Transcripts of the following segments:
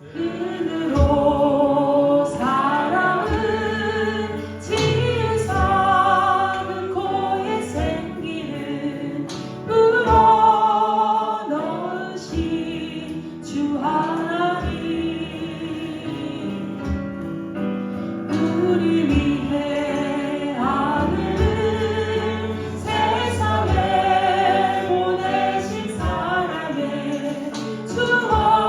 은으로 사랑은 지은 삶은 코에 생기는 우러넣으신 주 하나님 우리 위해 아들 세상에 보내신 사랑의 주 하나님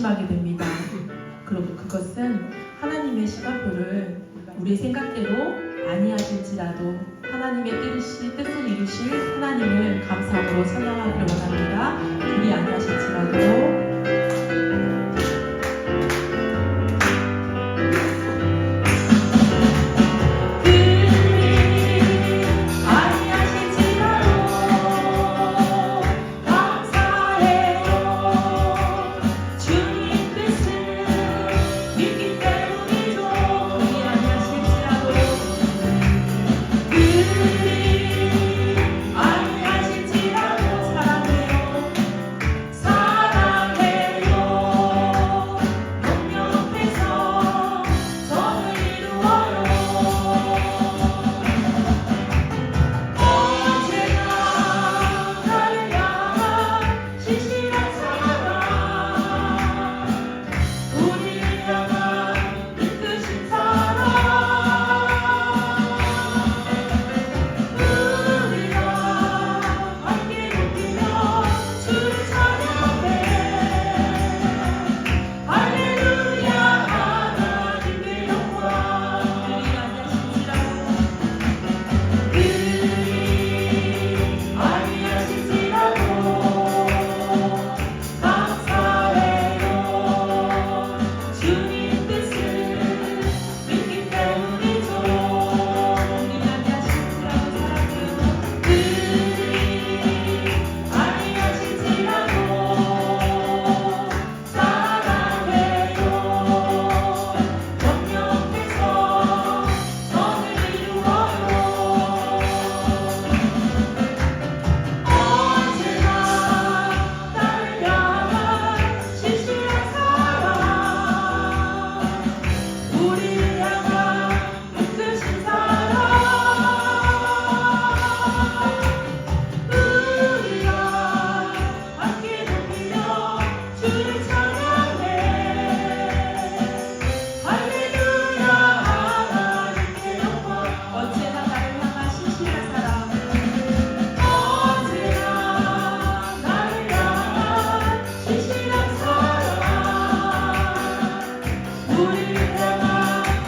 결심하게 됩니다. 그리고 그것은 하나님의 시간표를 우리 생각대로 아니하실지라도 하나님의 뜻을 이루실 하나님을 감사함으로 찬양하기를 원합니다. 그리 아니하실지라도 우리를 향한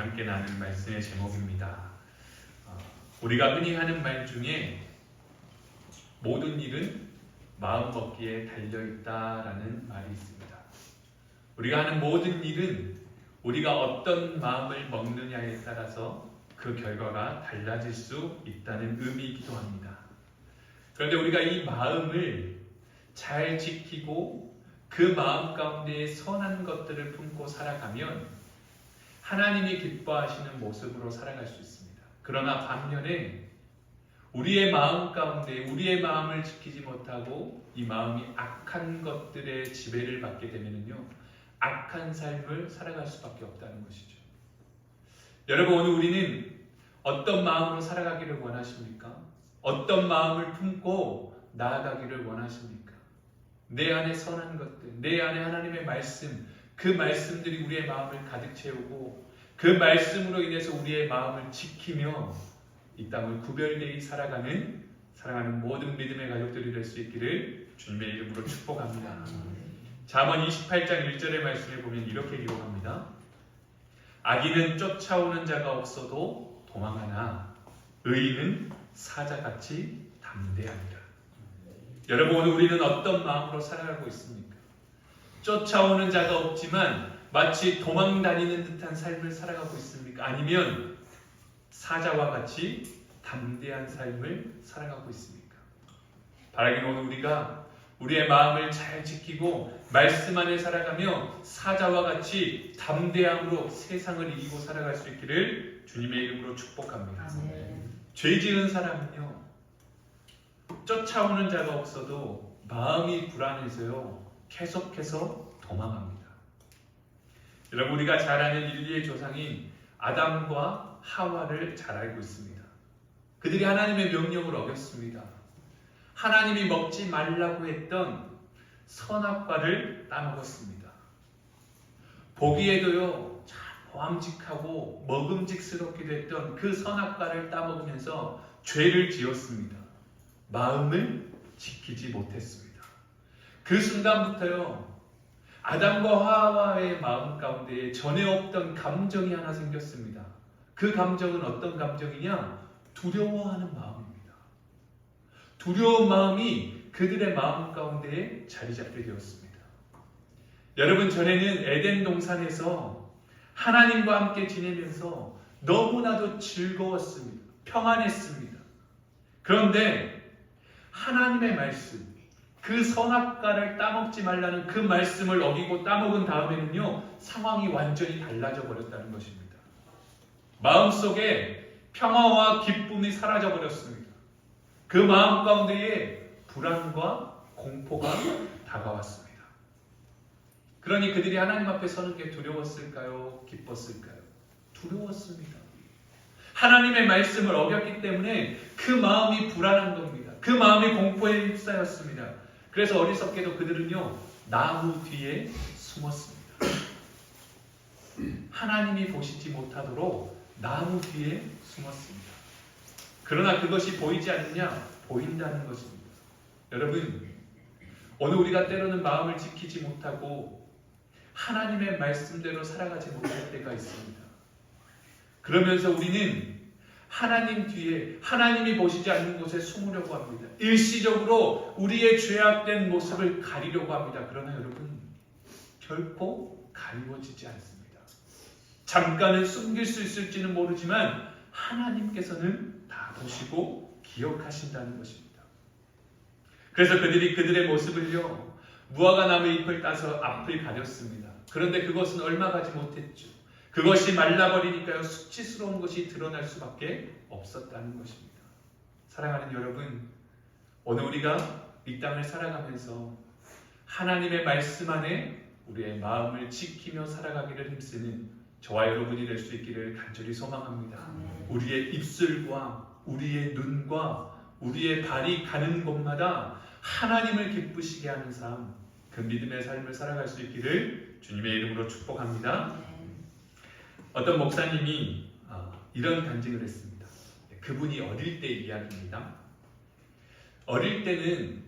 함께 나눌 말씀의 제목입니다. 우리가 흔히 하는 말 중에 모든 일은 마음 먹기에 달려있다라는 말이 있습니다. 우리가 하는 모든 일은 우리가 어떤 마음을 먹느냐에 따라서 그 결과가 달라질 수 있다는 의미이기도 합니다. 그런데 우리가 이 마음을 잘 지키고 그 마음 가운데 선한 것들을 품고 살아가면 하나님이 기뻐하시는 모습으로 살아갈 수 있습니다. 그러나 반면에 우리의 마음 가운데 우리의 마음을 지키지 못하고 이 마음이 악한 것들의 지배를 받게 되면요, 악한 삶을 살아갈 수밖에 없다는 것이죠. 여러분, 오늘 우리는 어떤 마음으로 살아가기를 원하십니까? 어떤 마음을 품고 나아가기를 원하십니까? 내 안에 선한 것들, 내 안에 하나님의 말씀, 그 말씀들이 우리의 마음을 가득 채우고 그 말씀으로 인해서 우리의 마음을 지키며 이 땅을 구별되이 살아가는 사랑하는 모든 믿음의 가족들이 될 수 있기를 주님의 이름으로 축복합니다. 잠언 28장 1절의 말씀에 보면 이렇게 기록합니다. 악인은 쫓아오는 자가 없어도 도망하나 의인은 사자같이 담대하니라. 여러분, 오늘 우리는 어떤 마음으로 살아가고 있습니까? 쫓아오는 자가 없지만 마치 도망다니는 듯한 삶을 살아가고 있습니까? 아니면 사자와 같이 담대한 삶을 살아가고 있습니까? 바라기는 오늘 우리가 우리의 마음을 잘 지키고 말씀 안에 살아가며 사자와 같이 담대함으로 세상을 이기고 살아갈 수 있기를 주님의 이름으로 축복합니다. 죄 지은 사람은요, 쫓아오는 자가 없어도 마음이 불안해서요, 계속해서 도망합니다. 여러분, 우리가 잘 아는 인류의 조상인 아담과 하와를 잘 알고 있습니다. 그들이 하나님의 명령을 어겼습니다. 하나님이 먹지 말라고 했던 선악과를 따먹었습니다. 보기에도요, 참 보암직하고 먹음직스럽기도 했던 그 선악과를 따먹으면서 죄를 지었습니다. 마음을 지키지 못했습니다. 그 순간부터요, 아담과 하와의 마음 가운데 전에 없던 감정이 하나 생겼습니다. 그 감정은 어떤 감정이냐? 두려워하는 마음입니다. 두려운 마음이 그들의 마음 가운데 자리 잡게 되었습니다. 여러분, 전에는 에덴 동산에서 하나님과 함께 지내면서 너무나도 즐거웠습니다. 평안했습니다. 그런데 하나님의 말씀, 그 선악과를 따먹지 말라는 그 말씀을 어기고 따먹은 다음에는요, 상황이 완전히 달라져 버렸다는 것입니다. 마음속에 평화와 기쁨이 사라져 버렸습니다. 그 마음 가운데에 불안과 공포가 다가왔습니다. 그러니 그들이 하나님 앞에 서는 게 두려웠을까요? 기뻤을까요? 두려웠습니다. 하나님의 말씀을 어겼기 때문에 그 마음이 불안한 겁니다. 그 마음이 공포에 휩싸였습니다. 그래서 어리석게도 그들은요, 나무 뒤에 숨었습니다. 하나님이 보시지 못하도록 나무 뒤에 숨었습니다. 그러나 그것이 보이지 않느냐? 보인다는 것입니다. 여러분, 오늘 우리가 때로는 마음을 지키지 못하고 하나님의 말씀대로 살아가지 못할 때가 있습니다. 그러면서 우리는 하나님 뒤에, 하나님이 보시지 않는 곳에 숨으려고 합니다. 일시적으로 우리의 죄악된 모습을 가리려고 합니다. 그러나 여러분, 결코 가리워지지 않습니다. 잠깐은 숨길 수 있을지는 모르지만 하나님께서는 다 보시고 기억하신다는 것입니다. 그래서 그들이 그들의 모습을요, 무화과 나무 잎을 따서 앞을 가렸습니다. 그런데 그것은 얼마 가지 못했죠. 그것이 말라버리니까요, 수치스러운 것이 드러날 수밖에 없었다는 것입니다. 사랑하는 여러분, 오늘 우리가 이 땅을 살아가면서 하나님의 말씀 안에 우리의 마음을 지키며 살아가기를 힘쓰는 저와 여러분이 될 수 있기를 간절히 소망합니다. 우리의 입술과 우리의 눈과 우리의 발이 가는 곳마다 하나님을 기쁘시게 하는 삶, 그 믿음의 삶을 살아갈 수 있기를 주님의 이름으로 축복합니다. 어떤 목사님이 이런 간증을 했습니다. 그분이 어릴 때 이야기입니다. 어릴 때는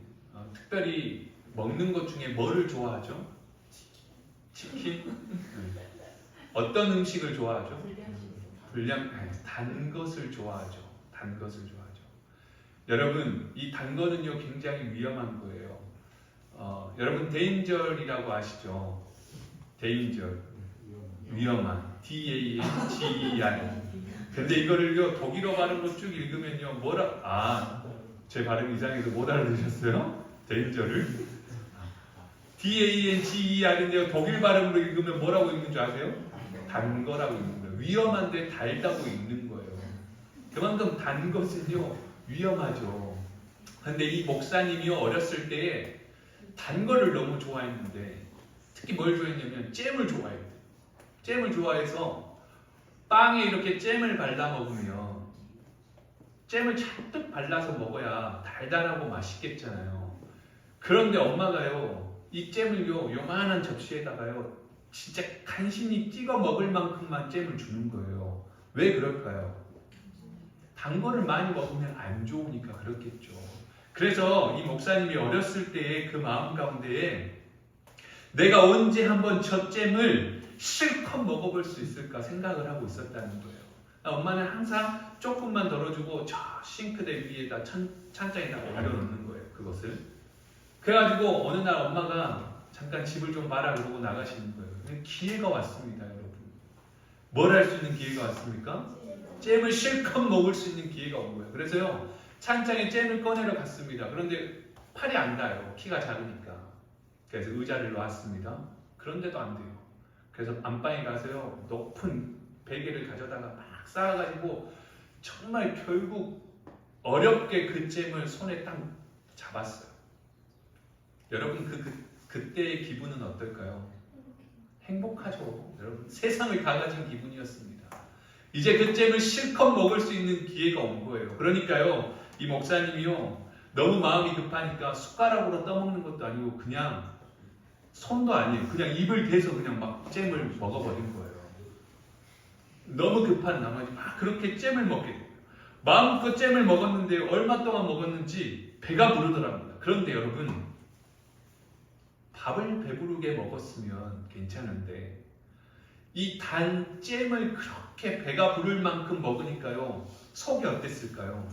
특별히 먹는 것 중에 뭐를 좋아하죠? 치킨? 어떤 음식을 좋아하죠? 단 것을 좋아하죠. 단 것을 좋아하죠. 여러분, 이 단 거는요 굉장히 위험한 거예요. 여러분 데인저이라고 아시죠? 데인저, 위험한, D-A-N-G-E-R. 근데 이거를요 독일어 발음으로 쭉 읽으면요 제 발음 이상해서 못 알아들으셨어요? 데인저를? D-A-N-G-E-R인데요 독일 발음으로 읽으면 뭐라고 읽는 줄 아세요? 단 거라고 읽는 거예요. 위험한데 달다고 읽는 거예요. 그만큼 단 것은요 위험하죠. 근데 이 목사님이 어렸을 때에 단 거를 너무 좋아했는데 특히 뭘 좋아했냐면 잼을 좋아했대요. 잼을 좋아해서 빵에 이렇게 잼을 발라 먹으면 잼을 잔뜩 발라서 먹어야 달달하고 맛있겠잖아요. 그런데 엄마가요 이 잼을요 요만한 접시에다가요 진짜 간신히 찍어 먹을 만큼만 잼을 주는 거예요. 왜 그럴까요? 단 거를 많이 먹으면 안 좋으니까 그렇겠죠. 그래서 이 목사님이 어렸을 때의 그 마음 가운데에 내가 언제 한번 저 잼을 실컷 먹어볼 수 있을까 생각을 하고 있었다는 거예요. 엄마는 항상 조금만 덜어주고 저 싱크대 위에다 찬장에다 올려놓는 거예요. 그것을. 그래가지고 어느 날 엄마가 잠깐 집을 좀 봐라 그러고 나가시는 거예요. 기회가 왔습니다, 여러분. 뭘 할 수 있는 기회가 왔습니까? 잼을 실컷 먹을 수 있는 기회가 온 거예요. 그래서요 찬장에 잼을 꺼내러 갔습니다. 그런데 팔이 안 닿아요. 키가 작으니까. 그래서 의자를 놨습니다. 그런데도 안 돼요. 그래서 안방에 가서요 높은 베개를 가져다가 막 쌓아가지고 정말 결국 어렵게 그 잼을 손에 딱 잡았어요. 여러분 그때의 기분은 어떨까요? 행복하죠. 여러분 세상을 다 가진 기분이었습니다. 이제 그 잼을 실컷 먹을 수 있는 기회가 온 거예요. 그러니까요 이 목사님이요 너무 마음이 급하니까 숟가락으로 떠먹는 것도 아니고 그냥 손도 아니에요. 그냥 입을 대서 그냥 막 잼을 먹어버린 거예요. 너무 급한 나머지 막 그렇게 잼을 먹게 돼요. 마음껏 잼을 먹었는데 얼마 동안 먹었는지 배가 부르더랍니다. 그런데 여러분 밥을 배부르게 먹었으면 괜찮은데 이 단 잼을 그렇게 배가 부를 만큼 먹으니까요 속이 어땠을까요?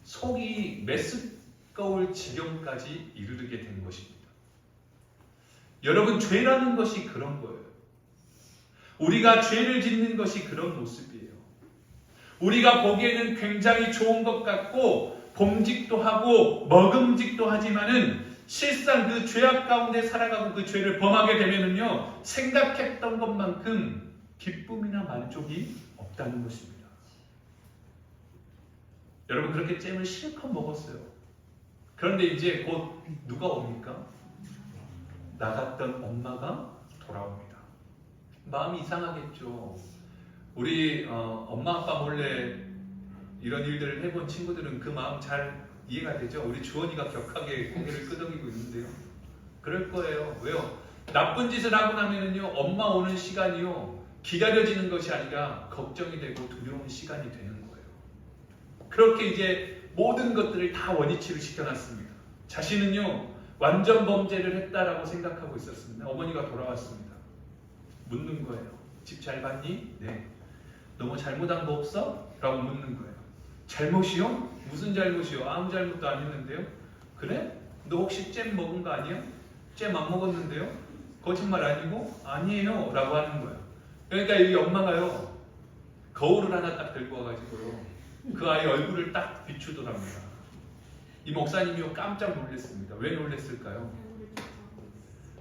속이 메스꺼울 지경까지 이르게 된 것입니다. 여러분 죄라는 것이 그런 거예요. 우리가 죄를 짓는 것이 그런 모습이에요. 우리가 보기에는 굉장히 좋은 것 같고 봄직도 하고 먹음직도 하지만은 실상 그 죄악 가운데 살아가고 그 죄를 범하게 되면은요 생각했던 것만큼 기쁨이나 만족이 없다는 것입니다. 여러분 그렇게 잼을 실컷 먹었어요. 그런데 이제 곧 누가 옵니까? 나갔던 엄마가 돌아옵니다. 마음이 이상하겠죠. 우리 엄마 아빠 몰래 이런 일들을 해본 친구들은 그 마음 잘 이해가 되죠. 우리 주원이가 격하게 고개를 끄덕이고 있는데요. 그럴 거예요. 왜요? 나쁜 짓을 하고 나면은요 엄마 오는 시간이요 기다려지는 것이 아니라 걱정이 되고 두려운 시간이 되는 거예요. 그렇게 이제 모든 것들을 다 원위치를 시켜놨습니다. 자신은요 완전 범죄를 했다라고 생각하고 있었습니다. 어머니가 돌아왔습니다. 묻는 거예요. 집 잘 봤니? 네. 너 뭐 잘못한 거 없어? 라고 묻는 거예요. 잘못이요? 무슨 잘못이요? 아무 잘못도 안 했는데요. 그래? 너 혹시 잼 먹은 거 아니야? 잼 안 먹었는데요? 거짓말 아니고? 아니에요 라고 하는 거예요. 그러니까 이 엄마가요 거울을 하나 딱 들고 와가지고요 그 아이 얼굴을 딱 비추더랍니다. 이 목사님이요 깜짝 놀랐습니다. 왜 놀랐을까요?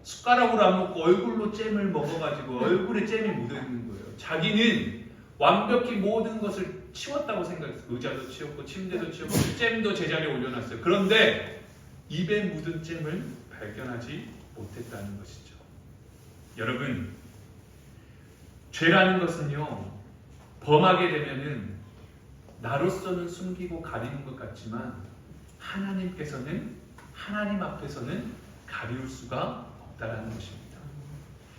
숟가락으로 안 먹고 얼굴로 잼을 먹어가지고 얼굴에 잼이 묻어있는 거예요. 자기는 완벽히 모든 것을 치웠다고 생각했어요. 의자도 치웠고 침대도 치웠고 잼도 제자리에 올려놨어요. 그런데 입에 묻은 잼을 발견하지 못했다는 것이죠. 여러분 죄라는 것은요 범하게 되면은 나로서는 숨기고 가리는 것 같지만 하나님께서는 하나님 앞에서는 가리울 수가 없다라는 것입니다.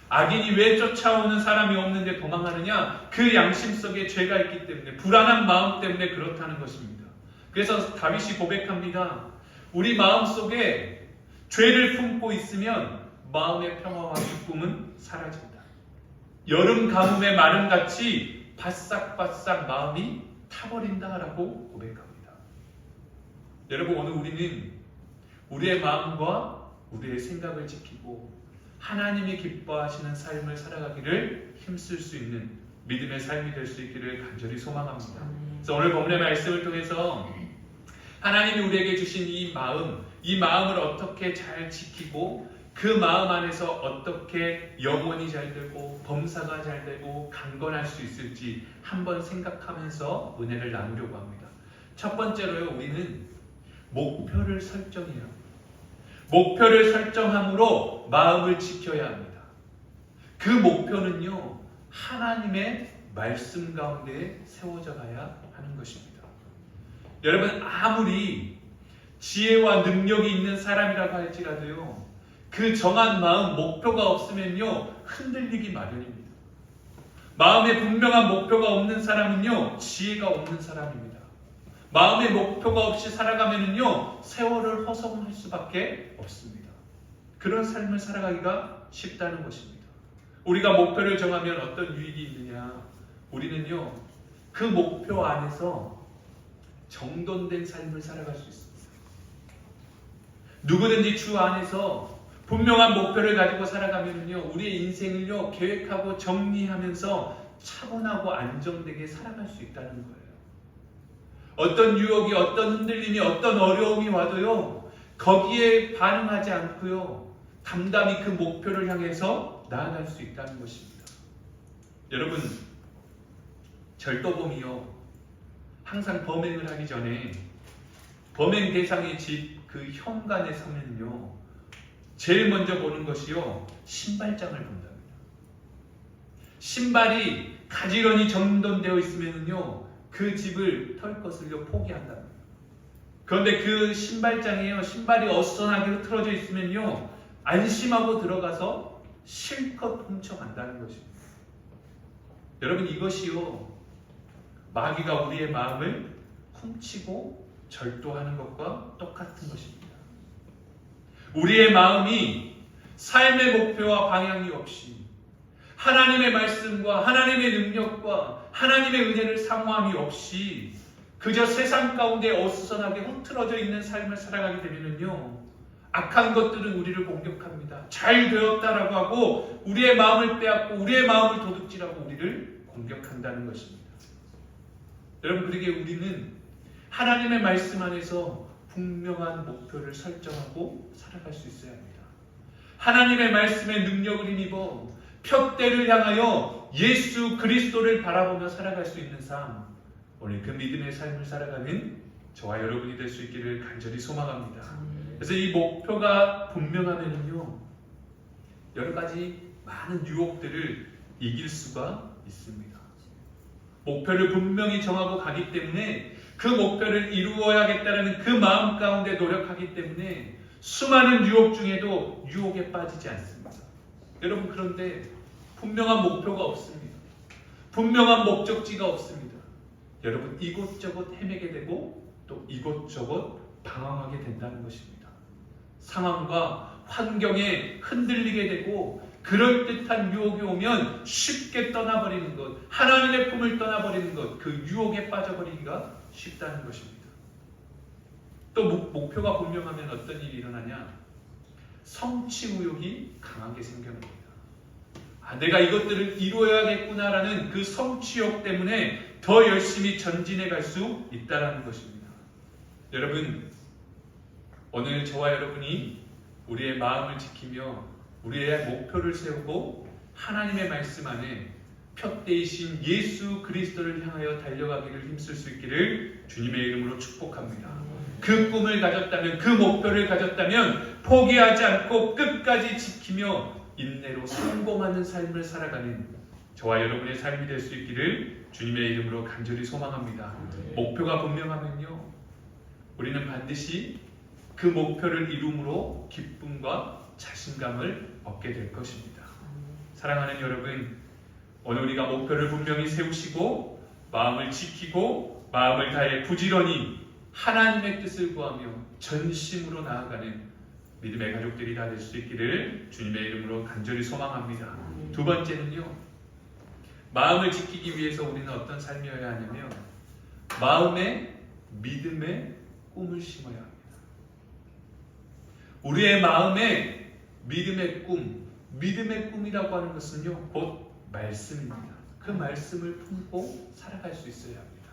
악인이 왜 쫓아오는 사람이 없는데 도망하느냐? 그 양심 속에 죄가 있기 때문에 불안한 마음 때문에 그렇다는 것입니다. 그래서 다윗이 고백합니다. 우리 마음 속에 죄를 품고 있으면 마음의 평화와 기쁨은 사라진다. 여름 가뭄의 마름같이 바싹바싹 마음이 타버린다라고 고백합니다. 여러분, 오늘 우리는 우리의 마음과 우리의 생각을 지키고 하나님이 기뻐하시는 삶을 살아가기를 힘쓸 수 있는 믿음의 삶이 될 수 있기를 간절히 소망합니다. 그래서 오늘 본문의 말씀을 통해서 하나님이 우리에게 주신 이 마음을 어떻게 잘 지키고 그 마음 안에서 어떻게 영혼이 잘 되고 범사가 잘 되고 강건할 수 있을지 한번 생각하면서 은혜를 나누려고 합니다. 첫 번째로요, 우리는 목표를 설정해야 합니다. 목표를 설정함으로 마음을 지켜야 합니다. 그 목표는요, 하나님의 말씀 가운데 세워져 가야 하는 것입니다. 여러분, 아무리 지혜와 능력이 있는 사람이라고 할지라도요, 그 정한 마음, 목표가 없으면요, 흔들리기 마련입니다. 마음에 분명한 목표가 없는 사람은요, 지혜가 없는 사람입니다. 마음의 목표가 없이 살아가면은요, 세월을 허송할 수밖에 없습니다. 그런 삶을 살아가기가 쉽다는 것입니다. 우리가 목표를 정하면 어떤 유익이 있느냐? 우리는요, 그 목표 안에서 정돈된 삶을 살아갈 수 있습니다. 누구든지 주 안에서 분명한 목표를 가지고 살아가면요, 우리의 인생을요, 계획하고 정리하면서 차분하고 안정되게 살아갈 수 있다는 거예요. 어떤 유혹이, 어떤 흔들림이, 어떤 어려움이 와도요, 거기에 반응하지 않고요, 담담히 그 목표를 향해서 나아갈 수 있다는 것입니다. 여러분, 절도범이요, 항상 범행을 하기 전에 범행 대상의 집 그 현관에 서면요, 제일 먼저 보는 것이요, 신발장을 본답니다. 신발이 가지런히 정돈되어 있으면요, 그 집을 털 것을요, 포기한답니다. 그런데 그 신발장에요, 신발이 어수선하게 흐트러져 있으면요, 안심하고 들어가서 실컷 훔쳐간다는 것입니다. 여러분, 이것이요, 마귀가 우리의 마음을 훔치고 절도하는 것과 똑같은 것입니다. 우리의 마음이 삶의 목표와 방향이 없이 하나님의 말씀과 하나님의 능력과 하나님의 은혜를 사모함이 없이 그저 세상 가운데 어수선하게 흐트러져 있는 삶을 살아가게 되면요, 악한 것들은 우리를 공격합니다. 잘 되었다라고 하고 우리의 마음을 빼앗고 우리의 마음을 도둑질하고 우리를 공격한다는 것입니다. 여러분, 그러기에 우리는 하나님의 말씀 안에서 분명한 목표를 설정하고 살아갈 수 있어야 합니다. 하나님의 말씀의 능력을 힘입어 푯대를 향하여 예수 그리스도를 바라보며 살아갈 수 있는 삶, 오늘 그 믿음의 삶을 살아가는 저와 여러분이 될 수 있기를 간절히 소망합니다. 그래서 이 목표가 분명하면요, 여러 가지 많은 유혹들을 이길 수가 있습니다. 목표를 분명히 정하고 가기 때문에 그 목표를 이루어야겠다는 그 마음 가운데 노력하기 때문에 수많은 유혹 중에도 유혹에 빠지지 않습니다. 여러분, 그런데 분명한 목표가 없습니다. 분명한 목적지가 없습니다. 여러분, 이곳저곳 헤매게 되고 또 이곳저곳 방황하게 된다는 것입니다. 상황과 환경에 흔들리게 되고 그럴듯한 유혹이 오면 쉽게 떠나버리는 것, 하나님의 품을 떠나버리는 것, 그 유혹에 빠져버리기가 쉽다는 것입니다. 또 목표가 분명하면 어떤 일이 일어나냐? 성취의욕이 강하게 생겨납니다. 내가 이것들을 이루어야겠구나라는 그 성취욕 때문에 더 열심히 전진해 갈 수 있다는 것입니다. 여러분, 오늘 저와 여러분이 우리의 마음을 지키며 우리의 목표를 세우고 하나님의 말씀 안에 푯대이신 예수 그리스도를 향하여 달려가기를 힘쓸 수 있기를 주님의 이름으로 축복합니다. 그 꿈을 가졌다면, 그 목표를 가졌다면 포기하지 않고 끝까지 지키며 인내로 성공하는 삶을 살아가는 저와 여러분의 삶이 될 수 있기를 주님의 이름으로 간절히 소망합니다. 목표가 분명하면요, 우리는 반드시 그 목표를 이룸으로 기쁨과 자신감을 얻게 될 것입니다. 사랑하는 여러분, 오늘 우리가 목표를 분명히 세우시고 마음을 지키고 마음을 다해 부지런히 하나님의 뜻을 구하며 전심으로 나아가는 믿음의 가족들이 다 될 수 있기를 주님의 이름으로 간절히 소망합니다. 두 번째는요, 마음을 지키기 위해서 우리는 어떤 삶이어야 하냐면 마음에 믿음의 꿈을 심어야 합니다. 우리의 마음에 믿음의 꿈, 믿음의 꿈이라고 하는 것은요, 곧 말씀입니다. 그 말씀을 품고 살아갈 수 있어야 합니다.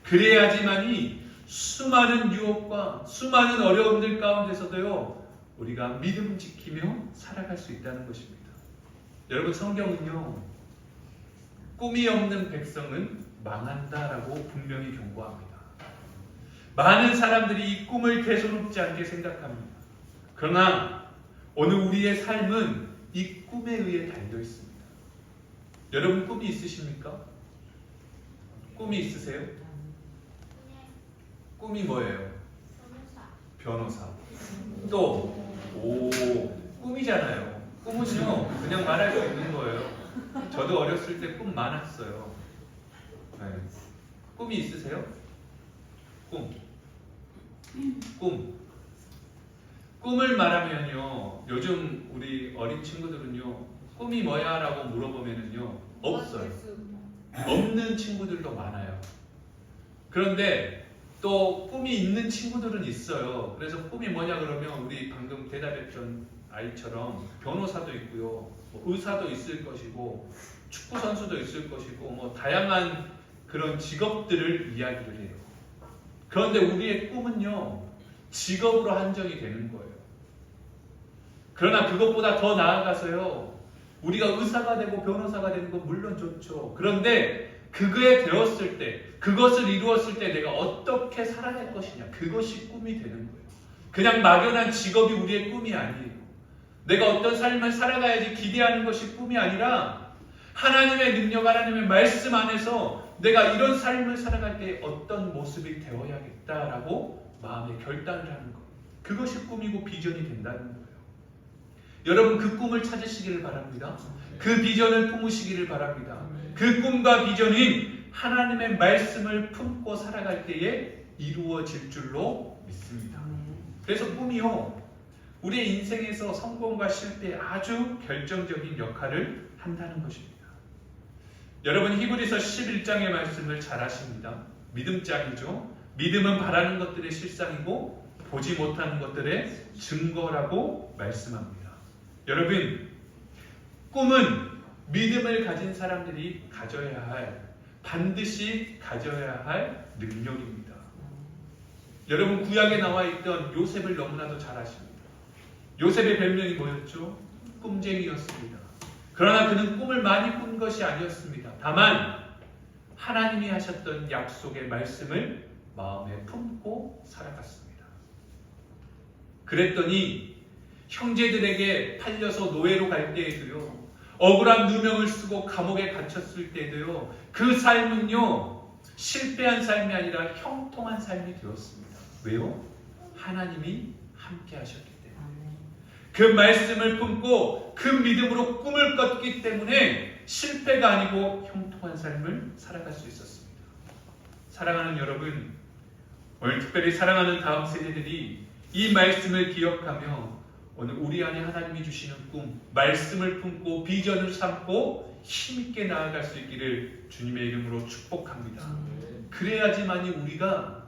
그래야지만이 수많은 유혹과 수많은 어려움들 가운데서도요, 우리가 믿음 지키며 살아갈 수 있다는 것입니다. 여러분, 성경은요, 꿈이 없는 백성은 망한다라고 분명히 경고합니다. 많은 사람들이 이 꿈을 대수롭지 않게 생각합니다. 그러나 오늘 우리의 삶은 이 꿈에 의해 달려 있습니다. 여러분, 꿈이 있으십니까? 꿈이 있으세요? 꿈이 뭐예요? 변호사. 또 꿈이잖아요. 꿈은요, 그냥 말할 수 있는 거예요. 저도 어렸을 때 꿈 많았어요. 네. 꿈이 있으세요? 꿈을 말하면요, 요즘 우리 어린 친구들은요, 꿈이 뭐야? 라고 물어보면은요, 없어요. 없는 친구들도 많아요. 그런데 또 꿈이 있는 친구들은 있어요. 그래서 꿈이 뭐냐 그러면 우리 방금 대답했던 아이처럼 변호사도 있고요, 의사도 있을 것이고, 축구 선수도 있을 것이고, 뭐 다양한 그런 직업들을 이야기를 해요. 그런데 우리의 꿈은요, 직업으로 한정이 되는 거예요. 그러나 그것보다 더 나아가서요, 우리가 의사가 되고 변호사가 되는 건 물론 좋죠. 그런데 그거에 되었을 때, 그것을 이루었을 때 내가 어떻게 살아갈 것이냐, 그것이 꿈이 되는 거예요. 그냥 막연한 직업이 우리의 꿈이 아니에요. 내가 어떤 삶을 살아가야지 기대하는 것이 꿈이 아니라 하나님의 능력, 하나님의 말씀 안에서 내가 이런 삶을 살아갈 때 어떤 모습이 되어야겠다라고 마음에 결단을 하는 것, 그것이 꿈이고 비전이 된다는 거예요. 여러분, 그 꿈을 찾으시기를 바랍니다. 그 비전을 품으시기를 바랍니다. 그 꿈과 비전인 하나님의 말씀을 품고 살아갈 때에 이루어질 줄로 믿습니다. 그래서 꿈이요, 우리의 인생에서 성공과 실패에 아주 결정적인 역할을 한다는 것입니다. 여러분, 히브리서 11장의 말씀을 잘 아십니다. 믿음장이죠. 믿음은 바라는 것들의 실상이고 보지 못하는 것들의 증거라고 말씀합니다. 여러분, 꿈은 믿음을 가진 사람들이 가져야 할, 반드시 가져야 할 능력입니다. 여러분, 구약에 나와 있던 요셉을 너무나도 잘 아십니다. 요셉의 별명이 뭐였죠? 꿈쟁이였습니다. 그러나 그는 꿈을 많이 꾼 것이 아니었습니다. 다만 하나님이 하셨던 약속의 말씀을 마음에 품고 살아갔습니다. 그랬더니 형제들에게 팔려서 노예로 갈 때에도요, 억울한 누명을 쓰고 감옥에 갇혔을 때도요, 그 삶은요, 실패한 삶이 아니라 형통한 삶이 되었습니다. 왜요? 하나님이 함께 하셨기 때문에. 그 말씀을 품고 그 믿음으로 꿈을 꿨기 때문에 실패가 아니고 형통한 삶을 살아갈 수 있었습니다. 사랑하는 여러분, 오늘 특별히 사랑하는 다음 세대들이 이 말씀을 기억하며 오늘 우리 안에 하나님이 주시는 꿈, 말씀을 품고 비전을 삼고 힘있게 나아갈 수 있기를 주님의 이름으로 축복합니다. 그래야지만이 우리가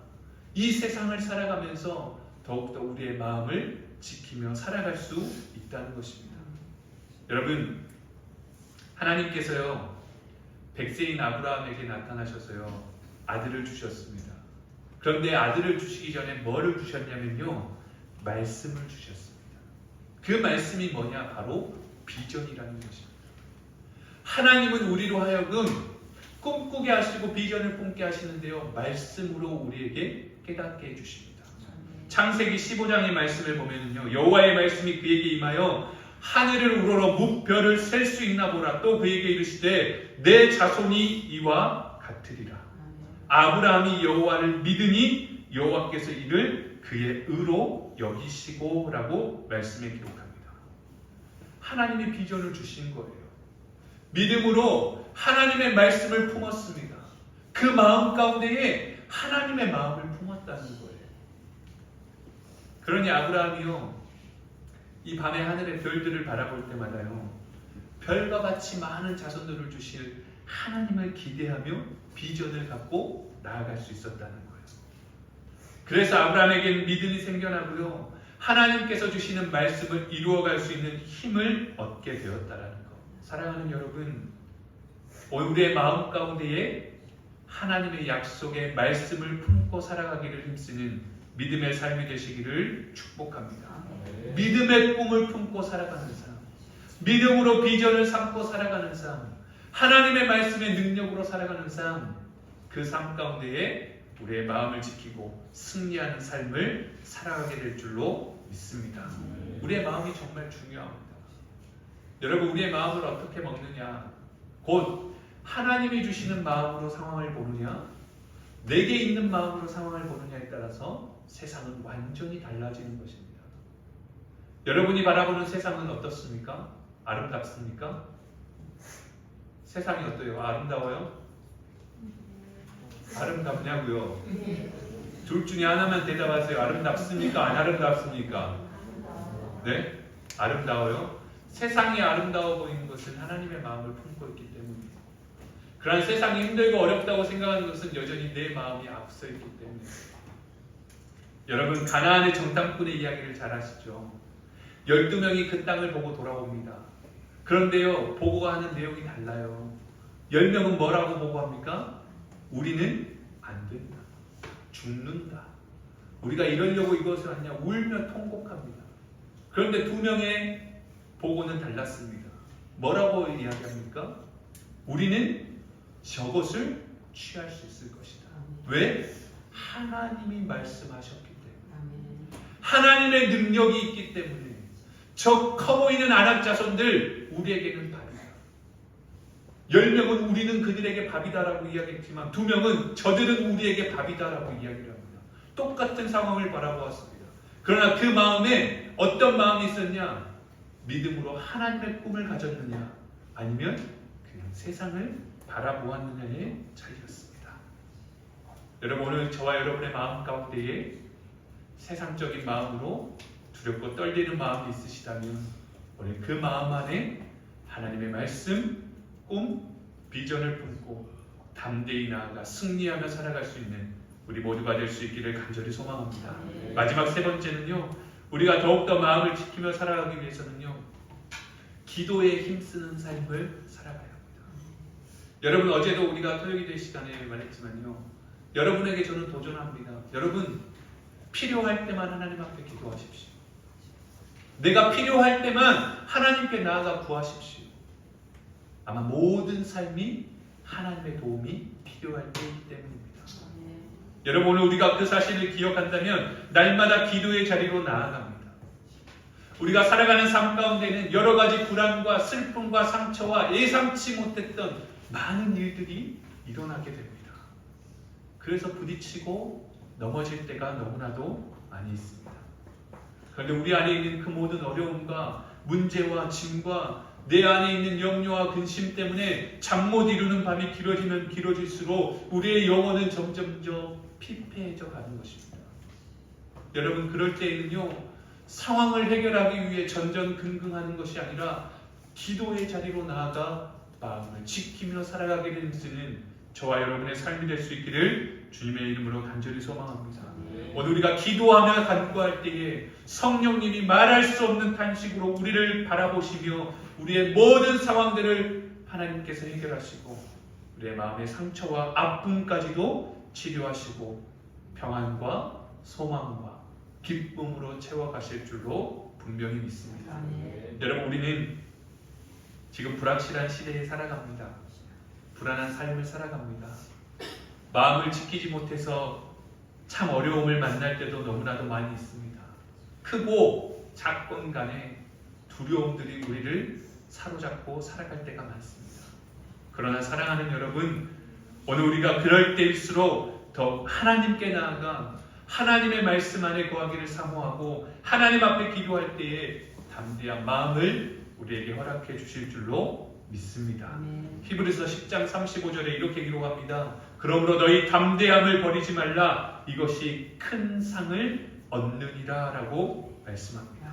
이 세상을 살아가면서 더욱더 우리의 마음을 지키며 살아갈 수 있다는 것입니다. 여러분, 하나님께서요, 백세인 아브라함에게 나타나셔서요, 아들을 주셨습니다. 그런데 아들을 주시기 전에 뭐를 주셨냐면요, 말씀을 주셨습니다. 그 말씀이 뭐냐? 바로 비전이라는 것입니다. 하나님은 우리로 하여금 꿈꾸게 하시고 비전을 품게 하시는데요, 말씀으로 우리에게 깨닫게 해주십니다. 창세기 15장의 말씀을 보면요, 여호와의 말씀이 그에게 임하여 하늘을 우러러 무별을 셀 수 있나 보라. 또 그에게 이르시되 내 자손이 이와 같으리라. 아브라함이 여호와를 믿으니 여호와께서 이를 그의 의로 여기시고 라고 말씀에 기록합니다. 하나님이 비전을 주신 거예요. 믿음으로 하나님의 말씀을 품었습니다. 그 마음 가운데에 하나님의 마음을 품었다는 거예요. 그러니 아브라함이요, 이 밤에 하늘의 별들을 바라볼 때마다요, 별과 같이 많은 자손들을 주실 하나님을 기대하며 비전을 갖고 나아갈 수 있었다는 거예요. 그래서 아브라함에게는 믿음이 생겨나고요. 하나님께서 주시는 말씀을 이루어갈 수 있는 힘을 얻게 되었다라는 거. 사랑하는 여러분, 우리의 마음 가운데에 하나님의 약속의 말씀을 품고 살아가기를 힘쓰는 믿음의 삶이 되시기를 축복합니다. 믿음의 꿈을 품고 살아가는 삶, 믿음으로 비전을 삼고 살아가는 삶, 하나님의 말씀의 능력으로 살아가는 삶, 그 삶 가운데에 우리의 마음을 지키고 승리하는 삶을 살아가게 될 줄로 믿습니다. 우리의 마음이 정말 중요합니다. 여러분, 우리의 마음을 어떻게 먹느냐? 곧 하나님이 주시는 마음으로 상황을 보느냐, 내게 있는 마음으로 상황을 보느냐에 따라서 세상은 완전히 달라지는 것입니다. 여러분이 바라보는 세상은 어떻습니까? 아름답습니까? 세상이 어때요? 아름다워요? 아름답냐고요? 둘 중에 하나만 대답하세요. 아름답습니까? 안 아름답습니까? 네? 아름다워요? 세상이 아름다워 보이는 것은 하나님의 마음을 품고 있기 때문이에요. 그러나 세상이 힘들고 어렵다고 생각하는 것은 여전히 내 마음이 앞서 있기 때문이에요. 여러분, 가나안의 정탐꾼의 이야기를 잘 아시죠? 12명이 그 땅을 보고 돌아옵니다. 그런데요, 보고가 하는 내용이 달라요. 10명은 뭐라고 보고합니까? 우리는 안 된다. 죽는다. 우리가 이러려고 이것을 하냐? 울며 통곡합니다. 그런데 2명의 보고는 달랐습니다. 뭐라고 이야기합니까? 우리는 저것을 취할 수 있을 것이다. 왜? 하나님이 말씀하셨기 때문에. 하나님의 능력이 있기 때문에. 저 커 보이는 아낙 자손들 우리에게는 밥이다. 10명은 우리는 그들에게 밥이다라고 이야기했지만 2명은 저들은 우리에게 밥이다라고 이야기를 합니다. 똑같은 상황을 바라보았습니다. 그러나 그 마음에 어떤 마음이 있었냐? 믿음으로 하나님의 꿈을 가졌느냐, 아니면 그냥 세상을 바라보았느냐의 차이였습니다. 여러분, 오늘 저와 여러분의 마음 가운데에 세상적인 마음으로 두렵고 떨리는 마음이 있으시다면 오늘 그 마음 안에 하나님의 말씀, 꿈, 비전을 품고 담대히 나아가 승리하며 살아갈 수 있는 우리 모두가 될 수 있기를 간절히 소망합니다. 마지막 세 번째는요, 우리가 더욱더 마음을 지키며 살아가기 위해서는요, 기도에 힘쓰는 삶을 살아가야 합니다. 여러분, 어제도 우리가 토요일의 시간에 말했지만요, 여러분에게 저는 도전합니다. 여러분, 필요할 때만 하나님 앞에 기도하십시오. 내가 필요할 때만 하나님께 나아가 구하십시오. 아마 모든 삶이 하나님의 도움이 필요할 때이기 때문입니다. 여러분, 오늘 우리가 그 사실을 기억한다면 날마다 기도의 자리로 나아갑니다. 우리가 살아가는 삶 가운데는 여러 가지 불안과 슬픔과 상처와 예상치 못했던 많은 일들이 일어나게 됩니다. 그래서 부딪히고 넘어질 때가 너무나도 많이 있습니다. 그런데 우리 안에 있는 그 모든 어려움과 문제와 짐과 내 안에 있는 염려와 근심 때문에 잠 못 이루는 밤이 길어지면 길어질수록 우리의 영혼은 점점점 피폐해져 가는 것입니다. 여러분, 그럴 때에는요, 상황을 해결하기 위해 전전긍긍하는 것이 아니라 기도의 자리로 나아가 마음을 지키며 살아가게 되는 저와 여러분의 삶이 될 수 있기를 주님의 이름으로 간절히 소망합니다. 오늘 우리가 기도하며 간구할 때에 성령님이 말할 수 없는 탄식으로 우리를 바라보시며 우리의 모든 상황들을 하나님께서 해결하시고 우리의 마음의 상처와 아픔까지도 치료하시고 평안과 소망과 기쁨으로 채워가실 줄로 분명히 믿습니다. 여러분, 우리는 지금 불확실한 시대에 살아갑니다. 불안한 삶을 살아갑니다. 마음을 지키지 못해서 참 어려움을 만날 때도 너무나도 많이 있습니다. 크고 작건 간에 두려움들이 우리를 사로잡고 살아갈 때가 많습니다. 그러나 사랑하는 여러분, 오늘 우리가 그럴 때일수록 더 하나님께 나아가 하나님의 말씀 안에 거하기를 사모하고 하나님 앞에 기도할 때에 담대한 마음을 우리에게 허락해 주실 줄로 믿습니다. 히브리서 10장 35절에 이렇게 기록합니다. 그러므로 너희 담대함을 버리지 말라. 이것이 큰 상을 얻느니라 라고 말씀합니다.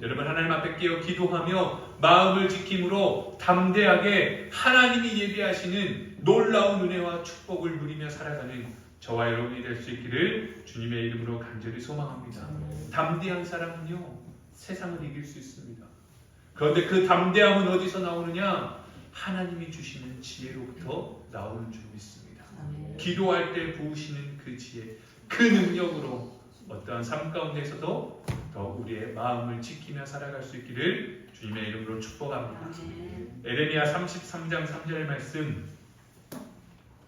여러분 하나님 앞에 깨어 기도하며 마음을 지킴으로 담대하게 하나님이 예비하시는 놀라운 은혜와 축복을 누리며 살아가는 저와 여러분이 될 수 있기를 주님의 이름으로 간절히 소망합니다. 담대한 사람은요 세상을 이길 수 있습니다. 그런데 그 담대함은 어디서 나오느냐? 하나님이 주시는 지혜로부터 나오는 줄 믿습니다. 기도할 때 부으시는 그 지혜, 그 능력으로 어떠한 삶 가운데서도 더 우리의 마음을 지키며 살아갈 수 있기를 주님의 이름으로 축복합니다. 에레미야 33장 3절의 말씀,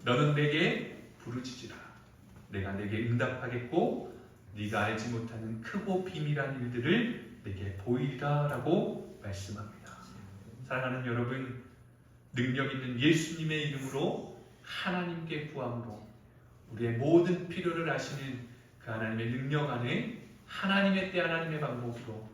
너는 내게 부르짖으라. 내가 내게 응답하겠고 네가 알지 못하는 크고 비밀한 일들을 내게 보이리라 라고 말씀합니다. 사랑하는 여러분, 능력 있는 예수님의 이름으로 하나님께 구함으로 우리의 모든 필요를 아시는 그 하나님의 능력 안에 하나님의 때 하나님의 방법으로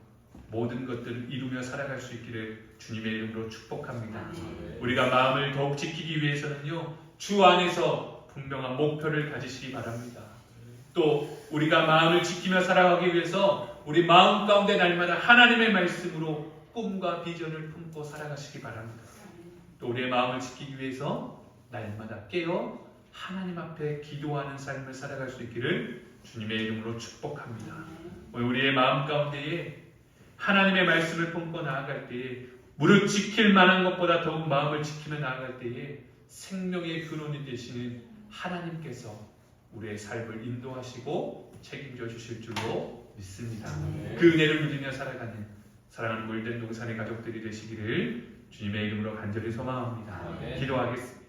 모든 것들을 이루며 살아갈 수 있기를 주님의 이름으로 축복합니다. 우리가 마음을 더욱 지키기 위해서는요 주 안에서 분명한 목표를 가지시기 바랍니다. 또 우리가 마음을 지키며 살아가기 위해서 우리 마음 가운데 날마다 하나님의 말씀으로 꿈과 비전을 품고 살아가시기 바랍니다. 또 우리의 마음을 지키기 위해서 날마다 깨어 하나님 앞에 기도하는 삶을 살아갈 수 있기를 주님의 이름으로 축복합니다. 우리의 마음 가운데에 하나님의 말씀을 품고 나아갈 때에 무릇 지킬 만한 것보다 더욱 마음을 지키며 나아갈 때에 생명의 근원이 되시는 하나님께서 우리의 삶을 인도하시고 책임져 주실 줄로 믿습니다. 그 은혜를 누리며 살아가는 사랑하는 물된 동산의 가족들이 되시기를 주님의 이름으로 간절히 소망합니다. 기도하겠습니다.